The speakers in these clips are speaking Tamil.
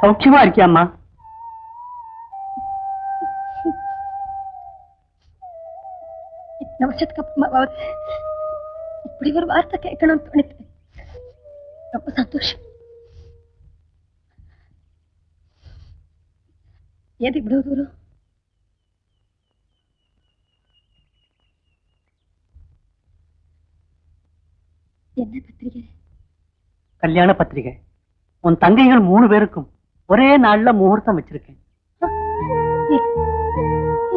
சௌக்கியமா இருக்கியாம்மா? இத்தனை வருஷத்துக்கு அப்புறமா இப்படி ஒரு வார்த்தை கேட்கணும்னு தோணித்து. ரொம்ப சந்தோஷம். ஏது இவ்வளவு தூரம்? என்ன பத்திரிகை? கல்யாண பத்திரிகை. உன் தங்கைகள் 3 பேருக்கும் ஒரே நாள்ல முகூர்த்தம் வச்சிருக்கேன்.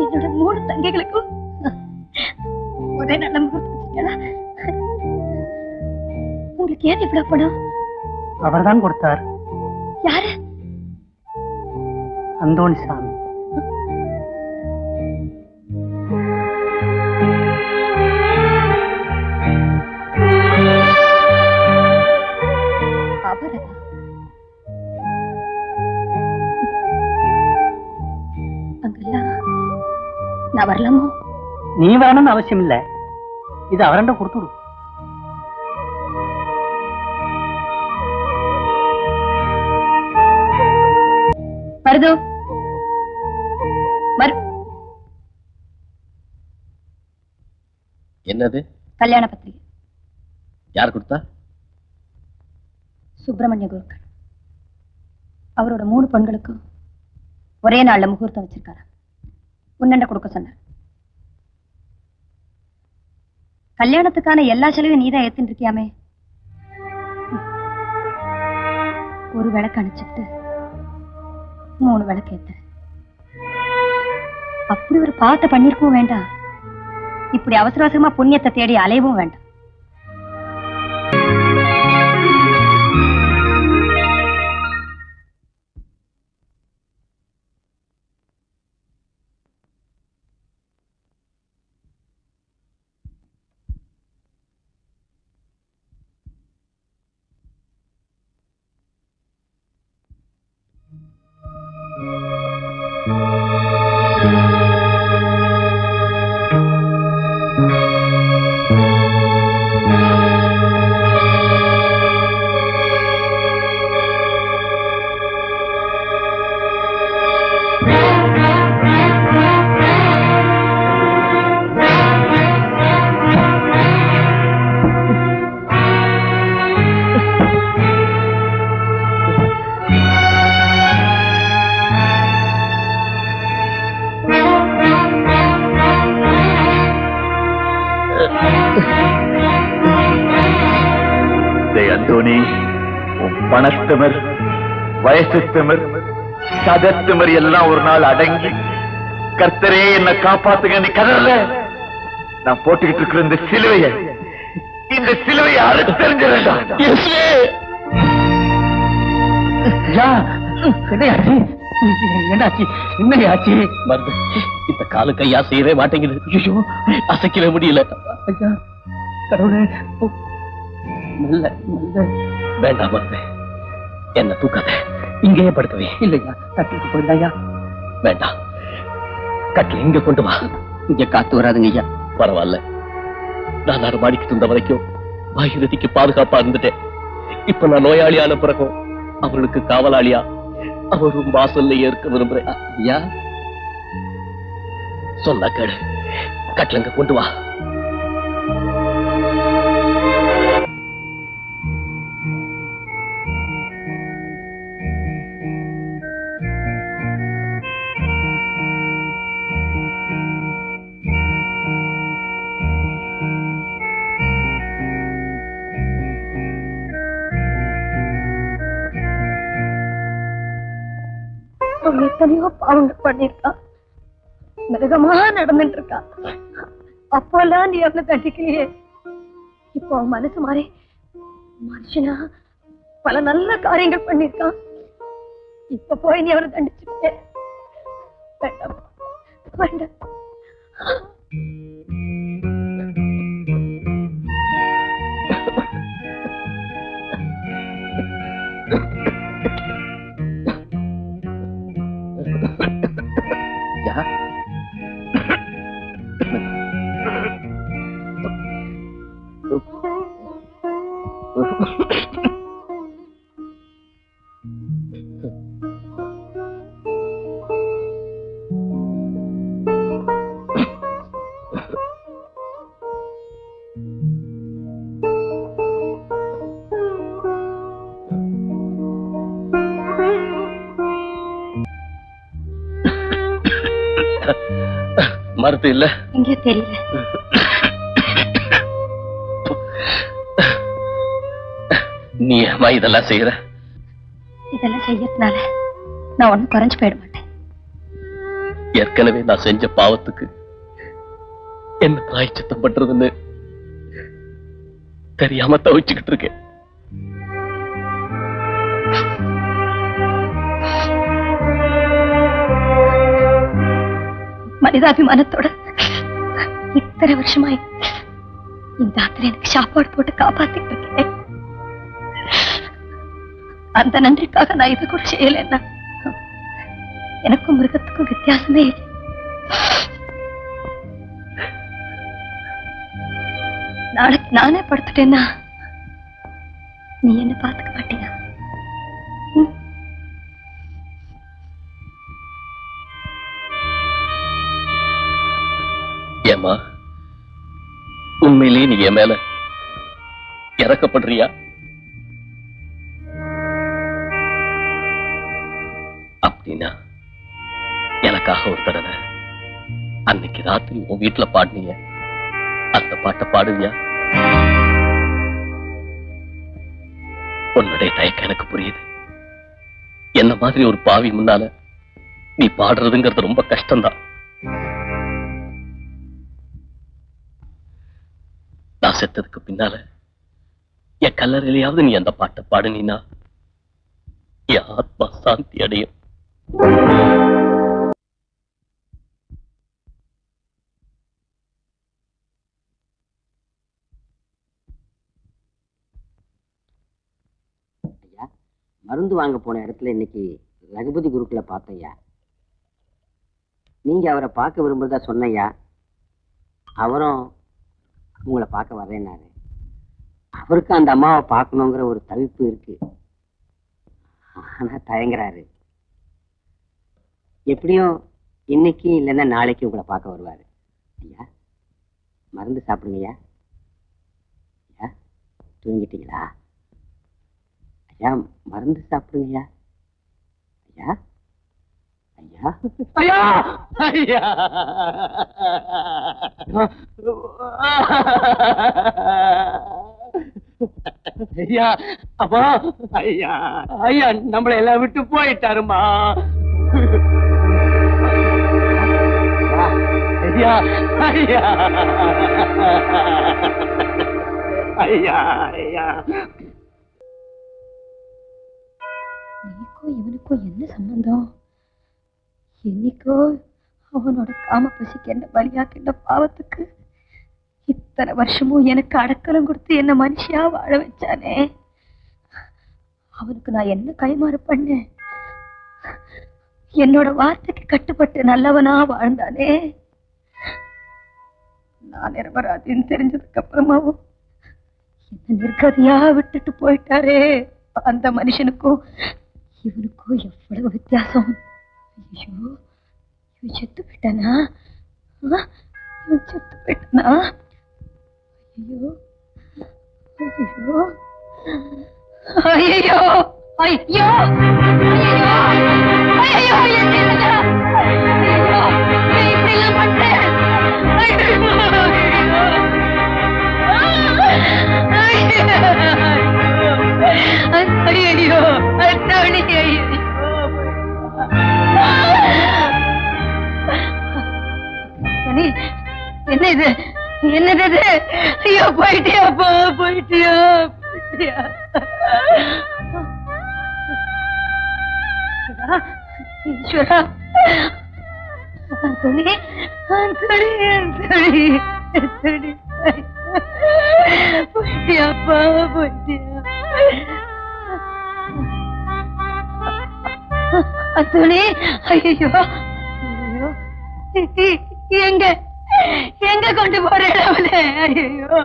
என்னோட 3 தங்கைகளுக்கும் ஒரே நல்ல முகூர்த்தம் வச்சிருக்கா? உங்களுக்கு ஏன் இவ்வளவு பணம்? அவர்தான் கொடுத்தார். யாரு? அந்தோணிசாமி. நான் வரலாமோ? நீ வரணும்னு அவசியம் இல்ல. இது அவரண்ட கொடுத்துடு. வருது. என்னது? கல்யாண பத்திரிகை. யார் கொடுத்தா? சுப்பிரமணிய குருக்கள். அவரோட 3 பெண்களுக்கும் ஒரே நாள்ல முகூர்த்தம் வச்சிருக்காரு. உன்னண்ட கொடுக்க சொன்னார். கல்யாணத்துக்கான எல்லா செலவையும் நீதான் ஏத்துட்டு இருக்கியாமே. ஒரு விளக்கு அணைச்சிட்டு 3 விளக்கு ஏத்த. அப்படி ஒரு பாவத்தை பண்ணிருக்கவும் வேண்டாம். இப்படி அவசர அவசரமா புண்ணியத்தை தேடி அலையவும் வேண்டாம். பணத்திமர், வயசு திமர், சதத்திமர் எல்லாம் ஒரு நாள் அடங்கி கர்த்தரே என்ன காப்பாத்துங்க நீ கதறல. நான் போட்டுக்கிட்டு இருக்கிற இந்த சிலுவையை அறுத்து தெரிஞ்ச வேண்டாம். என்னாச்சு? என்னையாச்சு? மருந்து இந்த காலு கையா செய்யவே மாட்டேங்குது. அசைக்கவே முடியல. கடவுளே, நல்ல நல்ல. வேண்டாம் மருந்து, என்ன தூக்காத, இங்கேயே படுக்கவே. இல்லையா, கட்டிட்டு போயிடலையா? வேண்டாம், கட்டில இங்க கொண்டு வா. இங்க காத்து வராதுங்க ஐயா. பரவாயில்ல, நான் அறுமாடிக்கிட்டு இருந்த வரைக்கும் பாகிரதிக்கு பாதுகாப்பா இருந்துட்டேன். இப்ப நான் நோயாளியான பிறகும் அவளுக்கு காவலாளியா அவரும் வாசல்லையே இருக்க விரும்புறேன். ஐயா சொன்னா கேளு, கட்டிலங்க கொண்டு வா. எத்தனையோ பாவங்கள் பண்ணிருக்கான், மிருகமா நடந்துட்டு இருக்கான். அப்போல்லாம் நீ அவனை தண்டிக்கலையே. இப்போ அவன் மனசு மாறி மனுஷனா பல நல்ல காரியங்கள் பண்ணிருக்கான். இப்ப போய் நீ அவனை தண்டிச்சுட்டே. வேண்டாம் வேண்டாம். மருந்து இல்ல? இங்கே தெரியல. நீ ஏமா இதெல்லாம் செய்யற? இதெல்லாம் செய்யறதுனால நான் ஒன்னும் குறைஞ்சு போயிட மாட்டேன். ஏற்கனவே நான் செஞ்ச பாவத்துக்கு என்ன பிராயச்சித்தம் பண்றதுன்னு தெரியாம தவிச்சுக்கிட்டு இருக்கேன். மனிதாபிமானத்தோட இத்தனை வருஷமாய் இந்த ஆத்திர எனக்கு சாப்பாடு போட்டு காப்பாத்திட்டு இருக்கேன். அந்த நன்றிக்காக நான் இதை கூட செய்யலன்னா எனக்கும் மிருகத்துக்கும் வித்தியாசமே இல்லை. நாளைக்கு நானே படுத்துட்டேன்னா நீ என்ன பாத்துக்க மாட்டியா? ஏமா, உண்மையிலேயே நீ என் மேல இறக்கப்படுறியா? அப்படின்னா எனக்காக ஒரு தடவை அன்னைக்கு ராத்திரி உன் வீட்டுல பாடினீங்க, அந்த பாட்டை பாடுவியா? உன்னுடைய தயக்கம் எனக்கு புரியுது. என்ன மாதிரி ஒரு பாவி முன்னால நீ பாடுறதுங்கிறது ரொம்ப கஷ்டம்தான். நான் செத்ததுக்கு பின்னால என் கல்லறையிலையாவது நீ அந்த பாட்டை பாடுனீனா என் ஆத்மா சாந்தி அடையும். மருந்து வாங்க போன இடத்துல இன்னைக்கு ரகுபதி குருக்களை பார்த்தையா. நீங்க அவரை பார்க்க விரும்புறதா சொன்னையா. அவரும் உங்களை பார்க்க வர்றேன்னாரு. அவருக்கு அந்த அம்மாவை பார்க்கணுங்கிற ஒரு தவிப்பு இருக்கு. ஆனா தயங்குறாரு. எப்படியும் இன்னைக்கு இல்லைன்னா நாளைக்கு உங்களை பார்க்க வருவாரு. ஐயா, மருந்து சாப்பிடுங்கய்யா. ஐயா, தூங்கிட்டீங்களா? ஐயா, மருந்து சாப்பிடுங்கய்யா. ஐயா, ஐயா, ஐயா, ஐயா, ஐயா, அப்பா, ஐயா, ஐயா, நம்மளை எல்லாம் விட்டு போயிட்டாருமா. ஐயா, ஐயா, ஐயா, ஐயா. நீக்கும் இவனுக்கும் என்ன சம்பந்தம்? என்னைக்கோ அவனோட காம பசிக்கு என்ன பலியாக்கின்ற பாவத்துக்கு இத்தனை வருஷமும் எனக்கு அடக்கலம் கொடுத்து என்ன மனுஷியா வாழ வச்சானே. அவனுக்கு நான் என்ன கைமாறு பண்ணேன்? என்னோட வார்த்தைக்கு கட்டுப்பட்டு நல்லவனா வாழ்ந்தானே. நான் நிரபராதின்னு தெரிஞ்சதுக்கு அப்புறமாவும் என்ன நிர்கதியா விட்டுட்டு போயிட்டாரே. அந்த மனுஷனுக்கும் இவனுக்கும் எவ்வளவு வித்தியாசம். ஐயோ, இவன் செத்து போயிட்டானா? இவன் செத்து போயிட்டானா? ஐயோ, ஐயோ, ஐயோ, ஐயோ, ஐயோ, ஐயோ, என்ன ஐயோ, இப்படி எல்லாம் பண்றேன். ஐயோ, என்ன இது? என்னது இது? ஐயோ, போயிட்டியா, போயிட்டியா, போயிட்டியா? ஈஸ்வரா, துணி துணி துணி துணி போயிட்டியாப்பா, போயிட்டியா? துணி, ஐயோ, ஐயோ, எங்க எங்க கொண்டு போறேன் அவளே? ஐயோ,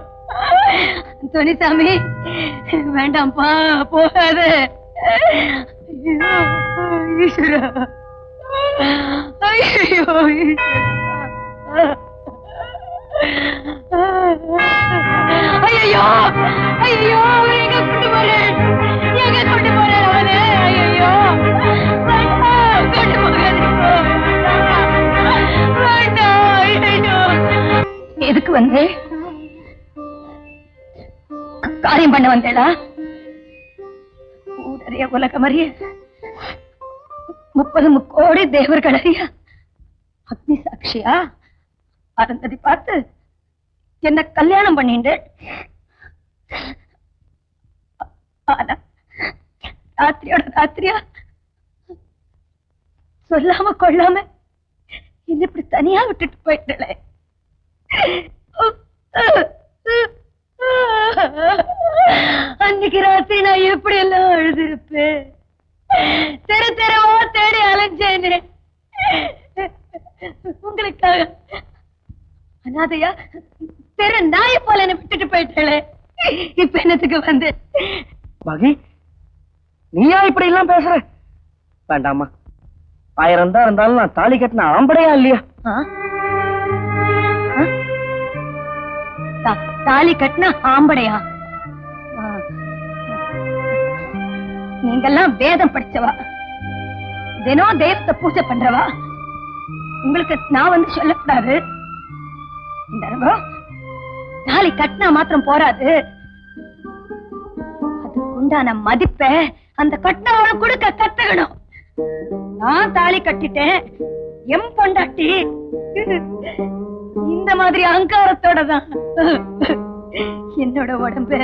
துணிசாமி, வேண்டாம்ப்பா, போகாத. ஐயோ, ஈஸ்வரா, ஐயோ, ஐயோ, ஐயோ, எங்க கொண்டு போறேன்? எங்க கொண்டு போறேன் அவளே? ஐயோ, வேண்டாம், கொண்டு போகாதீங்க, வேண்டாம். எதுக்கு வந்து காரியம் பண்ண வந்தேடா? ஊரறிய உலகம் அறிய 30 கோடி தேவர்கள் அறிய அக்னி சாட்சியா அருந்ததி பார்த்து என்ன கல்யாணம் பண்ணிட்டு ராத்திரியோட ராத்திரியா சொல்லாம கொள்ளாம என்ன இப்படி தனியா விட்டுட்டு போயிட்டே. அன்னைக்கு ராத்திரி நான் எப்படி எல்லாம் அழுதிருப்பேன். தெரு தெருவா தேடி அலைஞ்சேனே உங்களுக்காக. அனாதையா தெரு நாய போல என்ன விட்டுட்டு போயிட்டே. இப்ப என்னத்துக்கு வந்து மகி, நீயா இப்படி எல்லாம் பேசுற? வேண்டாமா, 1000 தான் இருந்தாலும் நான் தாலி கட்டின ஆம்படையா இல்லையா? தாலி கட்டின ஆம்படையா? நீங்கெல்லாம் வேதம் படிச்சவா, தினம் தெய்வத்தை பூஜை பண்றவா. உங்களுக்கு நான் வந்து சொல்லக்கூடாது. இந்த அனுபவம் தாலி கட்டினா மாத்திரம் போராது, அதுக்கு உண்டான மதிப்பை அந்த கட்டினவளை கொடுக்க கத்துக்கணும். நான் தாலி கட்டிட்டேன், எம் பொண்டாட்டி இந்த மாதிரி அகங்காரத்தோட தான் என்னோட உடம்பு,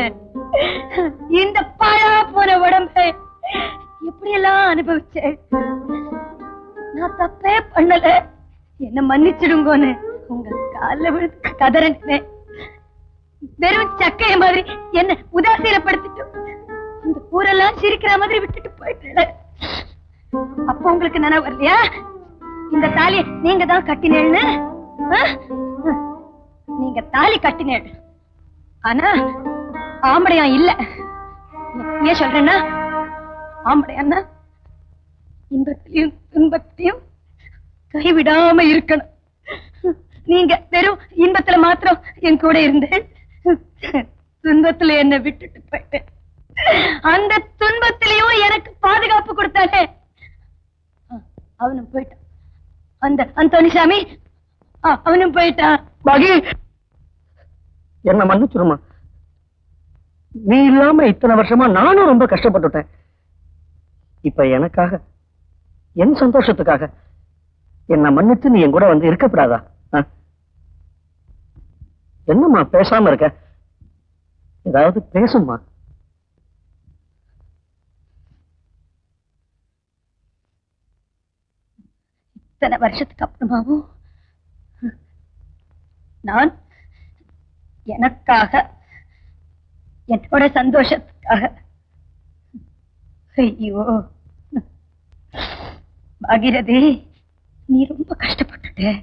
இந்த பாழா போன உடம்பு எப்படி எல்லாம் அனுபவிச்சேன். நான் தப்பே பண்ணல, என்ன மன்னிச்சிடுங்கோன்னு உங்க கால விழுந்து கதறினேன். வெறும் சக்கைய மாதிரி என்ன உதாசீனப்படுத்திட்டு இந்த ஊரெல்லாம் சிரிக்கிற மாதிரி விட்டுட்டு போயிட்டு. அப்ப உங்களுக்கு நினைவு வரலையா இந்த தாலியை நீங்க தான் கட்டினேன்னு? நீங்க தாலி கட்டினேன், ஆனா ஆம்படையா இல்ல. ஏன் சொல்றேன்னா, ஆம்படையான்னா இன்பத்திலையும் துன்பத்திலையும் கைவிடாம இருக்கணும். நீங்க வெறும் இன்பத்துல மாத்திரம் என் கூட இருந்தேன், துன்பத்துல என்ன விட்டுட்டு போயிட்டேன். அந்த துன்பத்திலையும் எனக்கு பாதுகாப்பு கொடுத்தானே, அவனும் போயிட்டான். அந்த அந்தோனிசாமி அவனும் போயிட்டான். மகி, என்ன மன்னிச்சிருமா. நீ இல்லாம இத்தனை வருஷமா நானும் ரொம்ப கஷ்டப்பட்டுட்டேன். இப்ப எனக்காக, என் சந்தோஷத்துக்காக என்ன மன்னித்து நீ என் கூட வந்து இருக்கப்படாதா? என்னம்மா பேசாம இருக்க? ஏதாவது பேசும்மா. இத்தனை வருஷத்துக்கு அப்புறமாவும் நான் எனக்காக, என்னோட சந்தோஷத்துக்காக, ஐயோ பாகிரதி, நீ ரொம்ப கஷ்டப்பட்டுட்ட.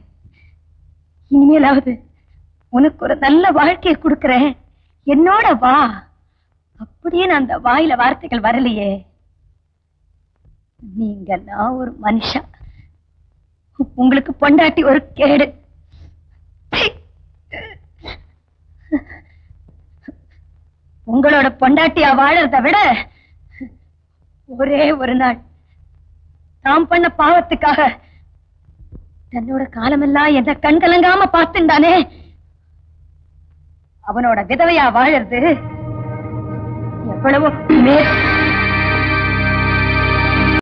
இனிமேலாவது உனக்கு ஒரு நல்ல வாழ்க்கையை கொடுக்கிறேன், என்னோட வா. அப்படியே நான் அந்த வாயில வார்த்தைகள் வரலையே. நீங்க நான் ஒரு மனுஷா, உங்களுக்கு பொண்டாட்டி ஒரு கேடு. உங்களோட பொண்டாட்டியா வாழறத விட ஒரே ஒரு நாள் தாம் பண்ண பாவத்துக்காக தன்னோட காலமெல்லாம் என்ன கண்கலங்காம பார்த்துண்டானே, அவனோட விதவையா வாழறது எவ்வளவோ